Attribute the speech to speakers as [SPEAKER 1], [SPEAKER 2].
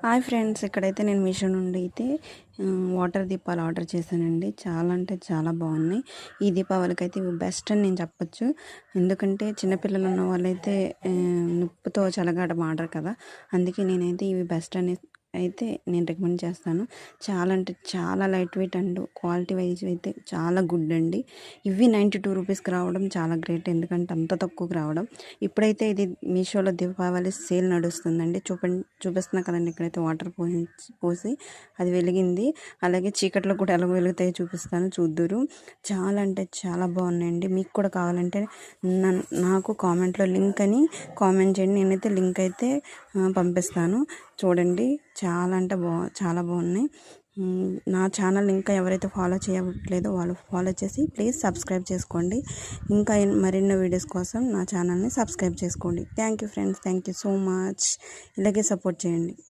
[SPEAKER 1] Hi friends, ఇక్కడైతే నేను మీషో నుండి అయితే వాటర్ దీపాలు ఆర్డర్ చేశానండి. చాలా అంటే చాలా బాగున్నాయి. ఈ దీపావళికి అయితే ఇవి బెస్ట్ అని నేను చెప్పొచ్చు. ఎందుకంటే చిన్నపిల్లలు ఉన్న వాళ్ళైతే నిప్పుతో చలగాట మాడరు కదా, అందుకే నేనైతే ఇవి బెస్ట్ అని అయితే నేను రికమెండ్ చేస్తాను. చాలా అంటే చాలా light weight and quality wise అయితే చాలా గుడ్ అండి. ఇవి 92 రూపీస్కి రావడం చాలా గ్రేట్, ఎందుకంటే అంత తక్కువకి రావడం. ఇప్పుడైతే ఇది మీషోలో దీపావళి సేల్ నడుస్తుందండి. చూపిస్తున్నా కదండి, ఇక్కడైతే వాటర్ పోసి అది వెలిగింది. అలాగే చీకట్లో కూడా ఎలా వెలుగుతాయో చూపిస్తాను, చూద్దురు. చాలా అంటే చాలా బాగున్నాయండి. మీకు కూడా కావాలంటే నాకు కామెంట్లో లింక్ అని కామెంట్ చేయండి. నేనైతే లింక్ అయితే పంపిస్తాను. చూడండి, చాలా అంటే చాలా బాగున్నాయి. నా ఛానల్ ఇంకా ఎవరైతే ఫాలో చేయట్లేదో వాళ్ళు ఫాలో చేసి ప్లీజ్ సబ్స్క్రైబ్ చేసుకోండి. ఇంకా మరిన్నో వీడియోస్ కోసం నా ఛానల్ని సబ్స్క్రైబ్ చేసుకోండి. Thank you friends, thank you so much. ఇలాగే సపోర్ట్ చేయండి.